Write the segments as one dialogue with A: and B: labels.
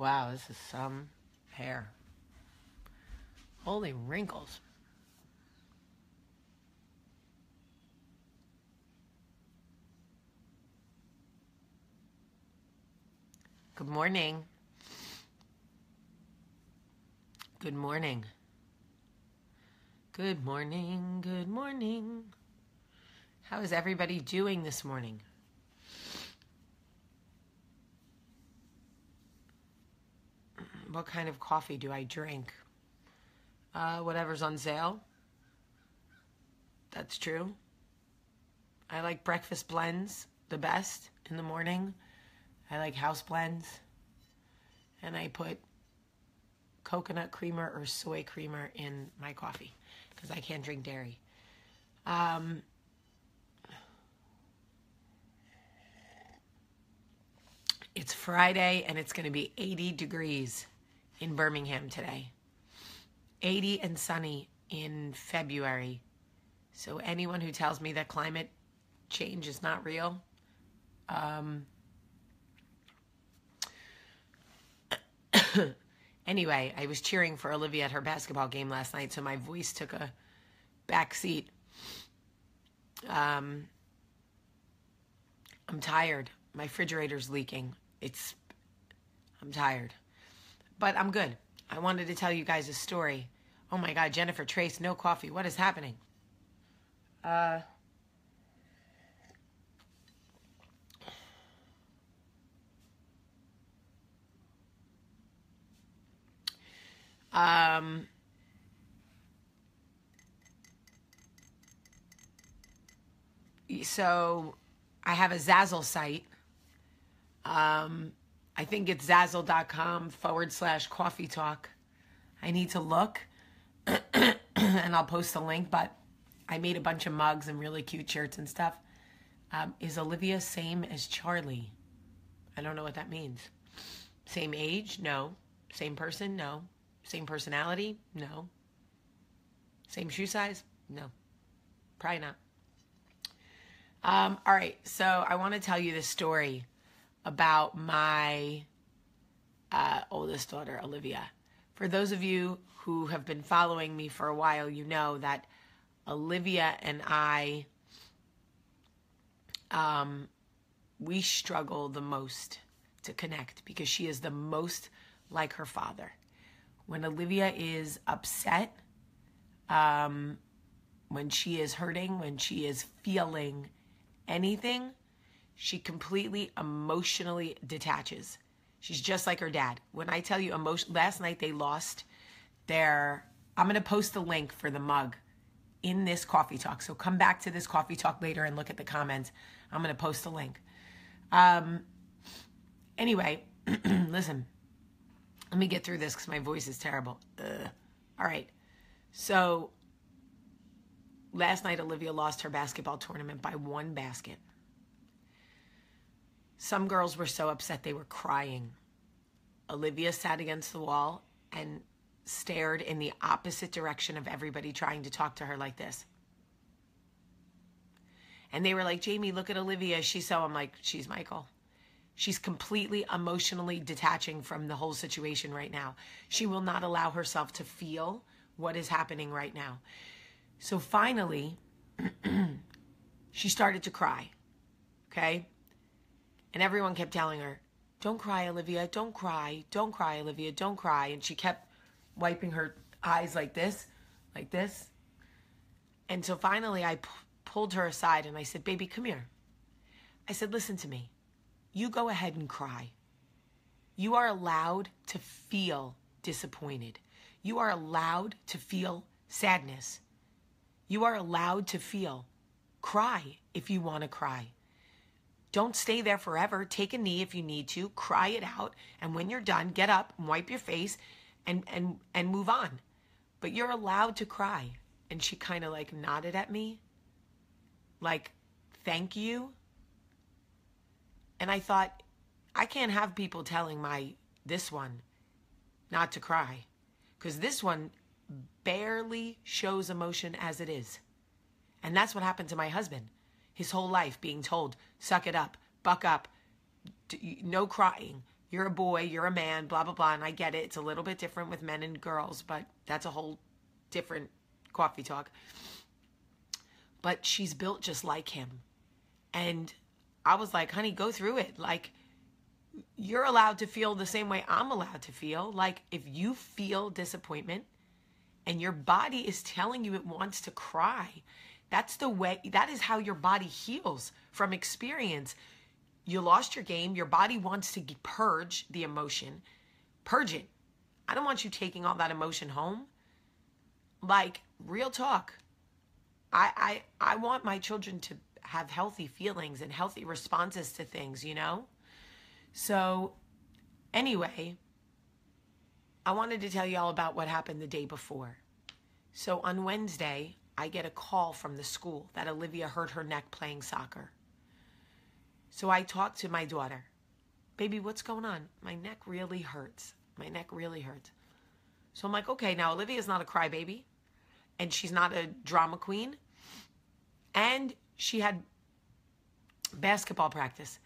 A: Wow, this is some hair. Holy wrinkles. Good morning. Good morning. Good morning. Good morning. How is everybody doing this morning? What kind of coffee do I drink? Whatever's on sale. That's true. I like breakfast blends the best in the morning. I like house blends. And I put coconut creamer or soy creamer in my coffee because I can't drink dairy. It's Friday and it's going to be 80 degrees in Birmingham today. 80 and sunny in February. So anyone who tells me that climate change is not real, anyway, I was cheering for Olivia at her basketball game last night, so my voice took a back seat. I'm tired. My refrigerator's leaking. I'm tired. But I'm good. I wanted to tell you guys a story. Oh my God, Jennifer Trace, no coffee. What is happening? So I have a Zazzle site. I think it's zazzle.com/coffee talk. I need to look and I'll post a link, but I made a bunch of mugs and really cute shirts and stuff. Is Olivia same as Charlie? I don't know what that means. Same age? No. Same person? No. Same personality? No. Same shoe size? No. Probably not. All right, so I want to tell you this story about my oldest daughter, Olivia. For those of you who have been following me for a while, you know that Olivia and I, we struggle the most to connect because she is the most like her father. When Olivia is upset, when she is hurting, when she is feeling anything, she completely emotionally detaches. She's just like her dad. When I tell you last night they lost their, I'm going to post the link for the mug in this coffee talk. So come back to this coffee talk later and look at the comments. I'm going to post the link. Anyway, listen, let me get through this because my voice is terrible. All right. So last night, Olivia lost her basketball tournament by 1 basket. Some girls were so upset they were crying. Olivia sat against the wall and stared in the opposite direction of everybody trying to talk to her like this. And they were like, Jamie, look at Olivia. I'm like, she's Michael. She's completely emotionally detaching from the whole situation right now. She will not allow herself to feel what is happening right now. So finally, she started to cry, okay? And everyone kept telling her, don't cry, Olivia, don't cry, Olivia, don't cry. And she kept wiping her eyes like this. And so finally I pulled her aside and I said, baby, come here. I said, listen to me. You go ahead and cry. You are allowed to feel disappointed. You are allowed to feel sadness. You are allowed to cry if you want to cry. Don't stay there forever. Take a knee if you need to. Cry it out. And when you're done, get up and wipe your face and move on. But you're allowed to cry. And she kind of like nodded at me. Like, thank you. And I thought, I can't have people telling this one not to cry. Because this one barely shows emotion as it is. And that's what happened to my husband. His whole life being told, suck it up, buck up, no crying, you're a boy, you're a man, blah, blah, blah. And I get it. It's a little bit different with men and girls, but that's a whole different coffee talk. But she's built just like him. And I was like, honey, go through it. Like, you're allowed to feel the same way I'm allowed to feel. Like, if you feel disappointment and your body is telling you it wants to cry, that's the way, that is how your body heals from experience. You lost your game. Your body wants to purge the emotion. Purge it. I don't want you taking all that emotion home. Like, real talk. I want my children to have healthy feelings and healthy responses to things, you know? So anyway, I wanted to tell you all about what happened the day before. So on Wednesday, I get a call from the school that Olivia hurt her neck playing soccer. So I talked to my daughter. Baby, what's going on? My neck really hurts. My neck really hurts. So I'm like, okay, now Olivia's not a crybaby, and she's not a drama queen, and she had basketball practice.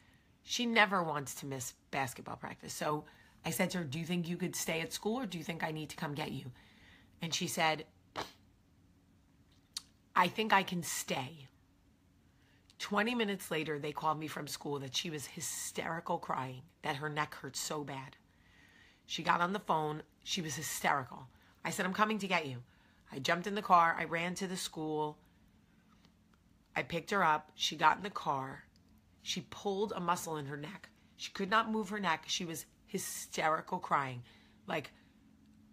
A: She never wants to miss basketball practice. So I said to her, do you think you could stay at school, or do you think I need to come get you? And she said, I think I can stay. 20 minutes later, they called me from school that she was hysterical crying, that her neck hurt so bad. She got on the phone. She was hysterical. I said, I'm coming to get you. I jumped in the car. I ran to the school. I picked her up. She got in the car. She pulled a muscle in her neck. She could not move her neck. She was hysterical crying. Like,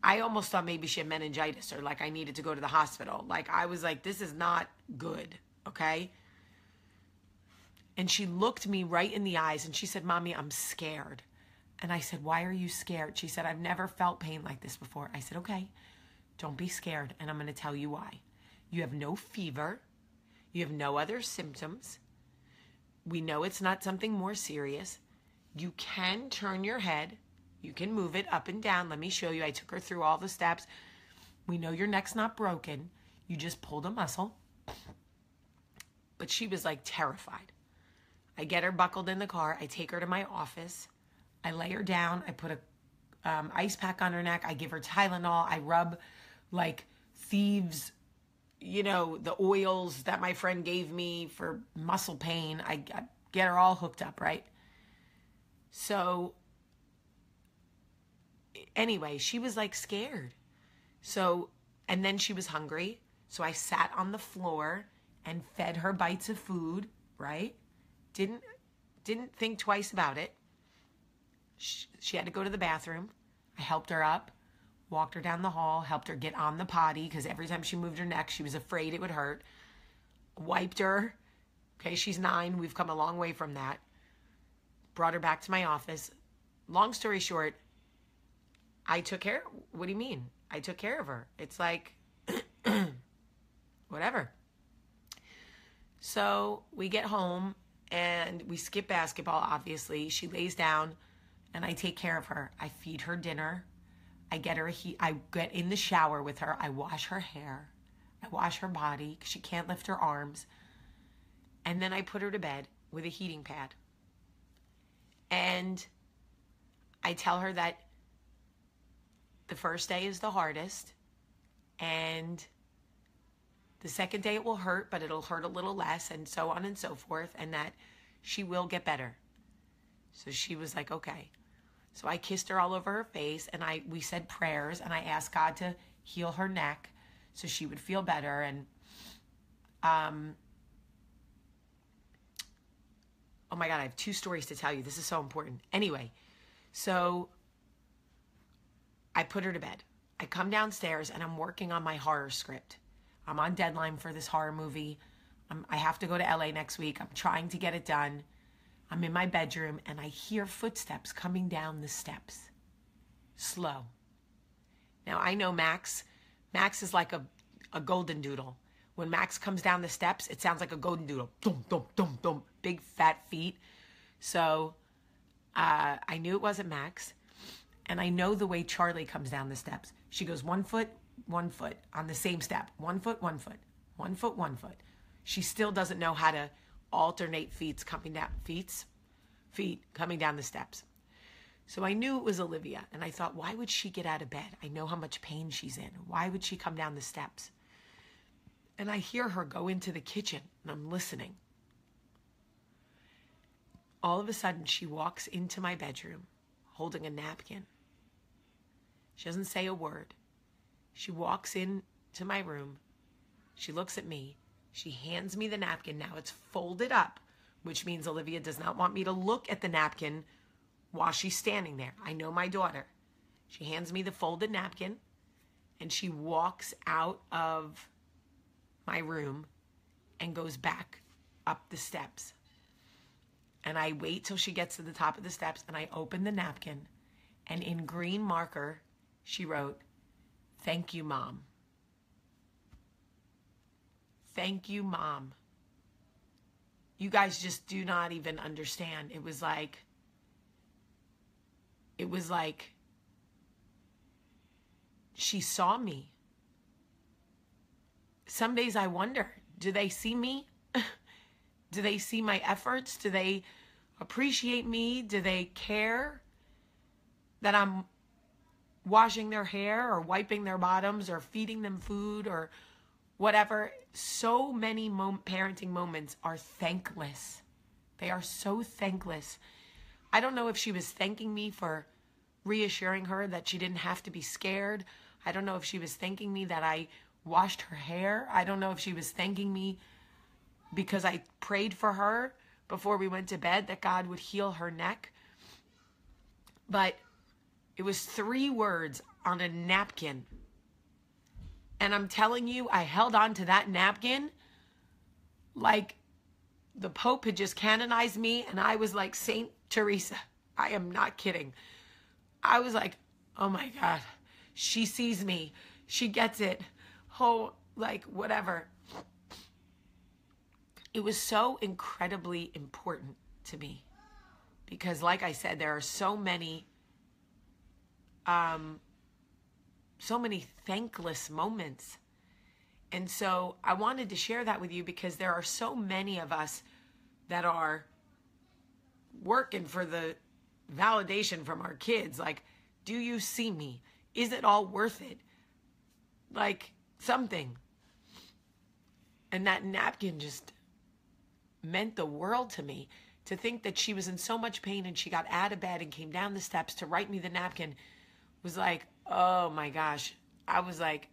A: I almost thought maybe she had meningitis, or like I needed to go to the hospital. Like, I was like, this is not good, okay? And she looked me right in the eyes and she said, Mommy, I'm scared. And I said, why are you scared? She said, I've never felt pain like this before. I said, okay, don't be scared. And I'm going to tell you why. You have no fever. You have no other symptoms. We know it's not something more serious. You can turn your head. You can move it up and down. Let me show you. I took her through all the steps. We know your neck's not broken. You just pulled a muscle. But she was like terrified. I get her buckled in the car. I take her to my office. I lay her down. I put a ice pack on her neck. I give her Tylenol. I rub like thieves, you know, the oils that my friend gave me for muscle pain. I get her all hooked up, right? So anyway, she was like scared. So, and then she was hungry. So I sat on the floor and fed her bites of food, right? Didn't think twice about it. She had to go to the bathroom. I helped her up, walked her down the hall, helped her get on the potty because every time she moved her neck, she was afraid it would hurt. Wiped her. Okay, she's 9. We've come a long way from that. Brought her back to my office. Long story short, I took care. What do you mean? I took care of her. It's like, whatever. So we get home and we skip basketball, obviously. She lays down and I take care of her. I feed her dinner. I get in the shower with her. I wash her hair. I wash her body because she can't lift her arms. And then I put her to bed with a heating pad. And I tell her that the first day is the hardest. And the second day it will hurt, but it'll hurt a little less, and so on and so forth, and that she will get better. So she was like, okay. So I kissed her all over her face, and we said prayers, and I asked God to heal her neck so she would feel better. And oh my God, I have 2 stories to tell you. This is so important. Anyway, so I put her to bed. I come downstairs, and I'm working on my horror script. I'm on deadline for this horror movie. I have to go to LA next week. I'm trying to get it done. I'm in my bedroom and I hear footsteps coming down the steps. Slow. Now I know Max is like a golden doodle. When Max comes down the steps, it sounds like a golden doodle. Dum, dum, dum, dum. Big fat feet. So I knew it wasn't Max. And I know the way Charlie comes down the steps. She goes 1 foot, 1 foot on the same step. 1 foot, 1 foot. 1 foot, 1 foot. She still doesn't know how to alternate feet coming down the steps. So I knew it was Olivia, and I thought, why would she get out of bed? I know how much pain she's in. Why would she come down the steps? And I hear her go into the kitchen, and I'm listening. All of a sudden, she walks into my bedroom holding a napkin. She doesn't say a word. She walks into my room. She looks at me. She hands me the napkin. Now it's folded up, which means Olivia does not want me to look at the napkin while she's standing there. I know my daughter. She hands me the folded napkin, and she walks out of my room and goes back up the steps. And I wait till she gets to the top of the steps, and I open the napkin, and in green marker, she wrote, "Thank you, Mom. Thank you, Mom." You guys just do not even understand. It was like she saw me. Some days I wonder, do they see me? Do they see my efforts? Do they appreciate me? Do they care that I'm washing their hair or wiping their bottoms or feeding them food or whatever? So many parenting moments are thankless. They are so thankless. I don't know if she was thanking me for reassuring her that she didn't have to be scared. I don't know if she was thanking me that I washed her hair. I don't know if she was thanking me because I prayed for her before we went to bed that God would heal her neck. But it was 3 words on a napkin. And I'm telling you, I held on to that napkin like the Pope had just canonized me, and I was like Saint Teresa. I am not kidding. I was like, oh my God, she sees me. She gets it. Oh, like whatever. It was so incredibly important to me because, like I said, there are so many thankless moments. And so I wanted to share that with you because there are so many of us that are working for the validation from our kids. Like, do you see me? Is it all worth it? Like something. And that napkin just meant the world to me. To think that she was in so much pain and she got out of bed and came down the steps to write me the napkin was like, oh my gosh. I was like,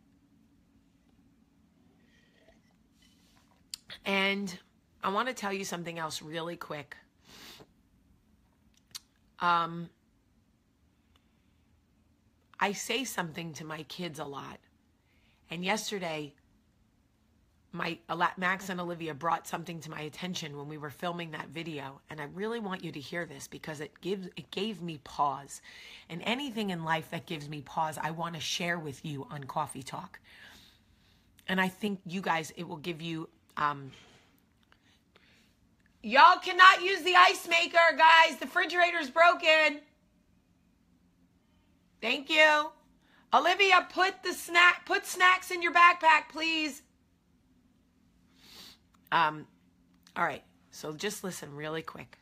A: and I want to tell you something else really quick. I say something to my kids a lot. And yesterday, Max and Olivia brought something to my attention when we were filming that video. And I really want you to hear this because it gave me pause. And anything in life that gives me pause, I want to share with you on Coffee Talk. And I think you guys, it will give you... Y'all cannot use the ice maker, guys. The refrigerator's broken. Thank you. Olivia, put snacks in your backpack, please. All right. So just listen really quick.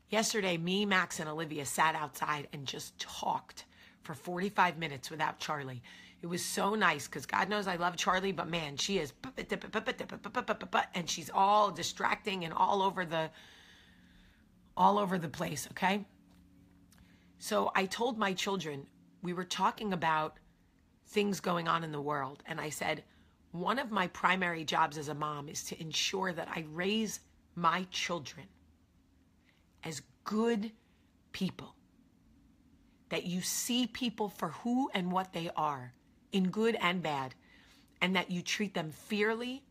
A: Yesterday, me, Max, and Olivia sat outside and just talked for 45 minutes without Charlie. It was so nice because God knows I love Charlie, but man, she is, and she's all distracting and all over the place, okay? So I told my children, we were talking about things going on in the world, and I said, one of my primary jobs as a mom is to ensure that I raise my children as good people, that you see people for who and what they are, in good and bad, and that you treat them fairly,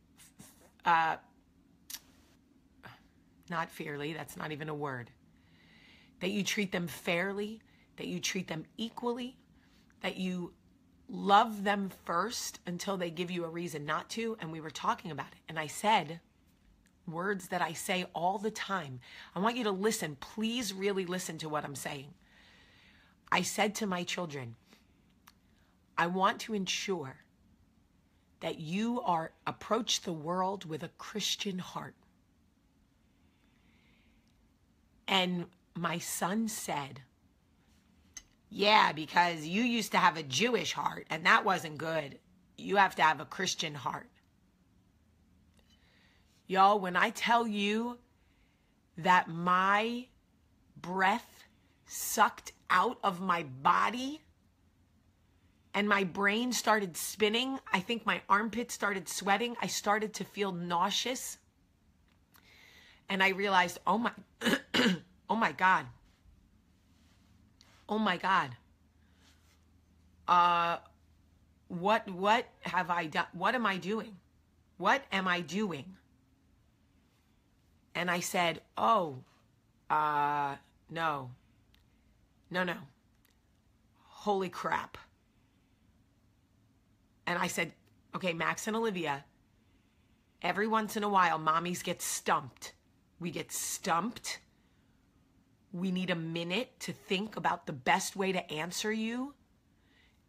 A: not fairly, that's not even a word, that you treat them fairly, that you treat them equally, that you love them first until they give you a reason not to. And we were talking about it. And I said words that I say all the time. I want you to listen. Please really listen to what I'm saying. I said to my children, I want to ensure that you approach the world with a Christian heart. And my son said, Yeah, because you used to have a Jewish heart, and that wasn't good. You have to have a Christian heart. Y'all, when I tell you that my breath sucked out of my body and my brain started spinning, I think my armpits started sweating, I started to feel nauseous, and I realized, oh my, oh my God. Oh my God. What have I done? What am I doing? What am I doing? And I said, oh, no. Holy crap. And I said, okay, Max and Olivia, every once in a while, mommies get stumped. We get stumped. We need a minute to think about the best way to answer you.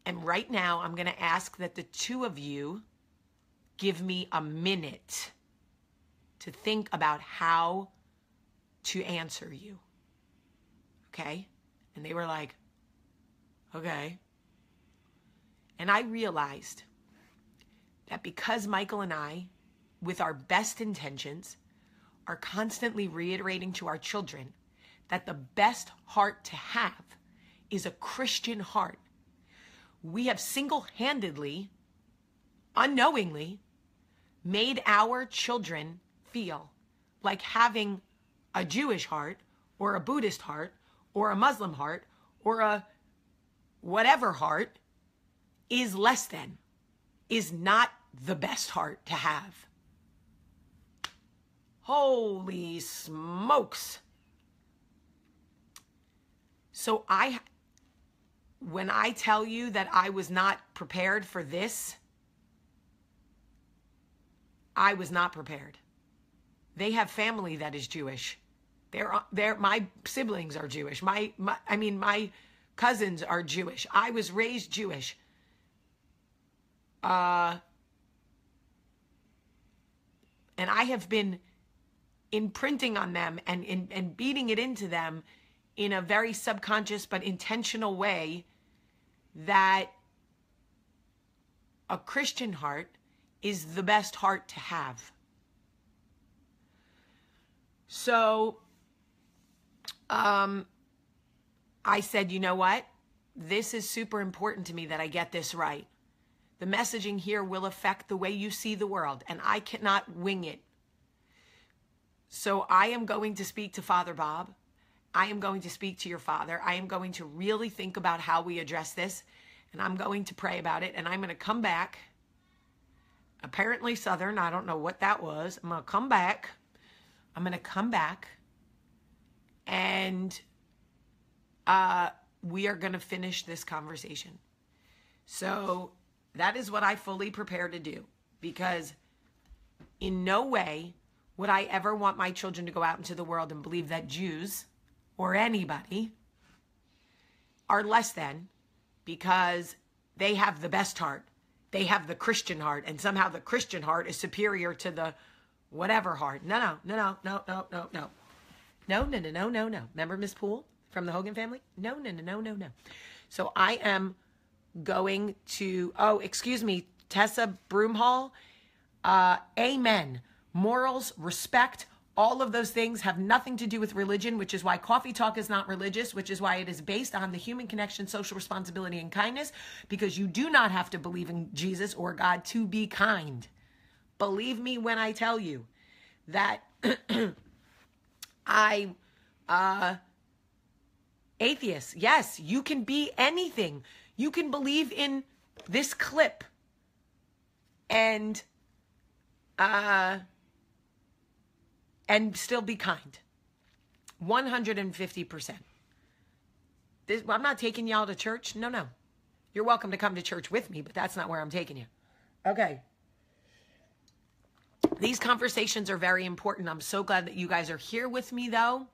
A: And right now, I'm going to ask that the two of you give me a minute to think about how to answer you. Okay? And they were like, okay. And I realized that because Michael and I, with our best intentions, are constantly reiterating to our children that the best heart to have is a Christian heart, we have single-handedly, unknowingly, made our children feel like having a Jewish heart or a Buddhist heart or a Muslim heart or a whatever heart is less than, is not the best heart to have. Holy smokes. So when I tell you that I was not prepared for this, I was not prepared. They have family that is Jewish. My siblings are Jewish. My cousins are Jewish. I was raised Jewish. And I have been imprinting on them and beating it into them in a very subconscious but intentional way that a Christian heart is the best heart to have. So I said, you know what? This is super important to me that I get this right. The messaging here will affect the way you see the world, and I cannot wing it. So I am going to speak to Father Bob. I am going to speak to your father. I am going to really think about how we address this, and I'm going to pray about it, and I'm going to come back. Apparently Southern, I don't know what that was. I'm going to come back. And we are going to finish this conversation. So that is what I fully prepare to do, because in no way would I ever want my children to go out into the world and believe that Jews or anybody are less than because they have the best heart. They have the Christian heart, and somehow the Christian heart is superior to the whatever heart. No. Remember Miss Poole from the Hogan family? No. So I am going to, excuse me, Tessa Broomhall. Amen. Morals, respect, all of those things have nothing to do with religion, which is why Coffee Talk is not religious, which is why it is based on the human connection, social responsibility, and kindness, because you do not have to believe in Jesus or God to be kind. Believe me when I tell you that atheist, yes, you can be anything. You can believe in this clip and still be kind. 150%. I'm not taking y'all to church. No. You're welcome to come to church with me, but that's not where I'm taking you. Okay. These conversations are very important. I'm so glad that you guys are here with me, though,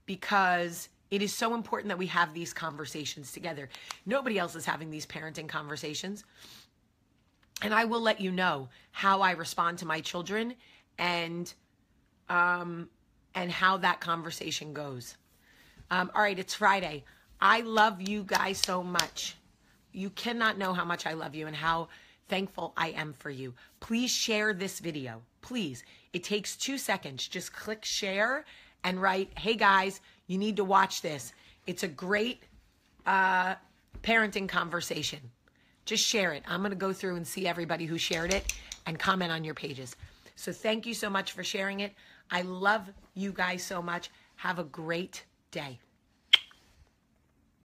A: because it is so important that we have these conversations together. Nobody else is having these parenting conversations. And I will let you know how I respond to my children and how that conversation goes. All right, it's Friday. I love you guys so much. You cannot know how much I love you and how thankful I am for you. Please share this video. Please. It takes 2 seconds. Just click share and write, hey guys, you need to watch this. It's a great parenting conversation. Just share it. I'm going to go through and see everybody who shared it and comment on your pages. So thank you so much for sharing it. I love you guys so much. Have a great day.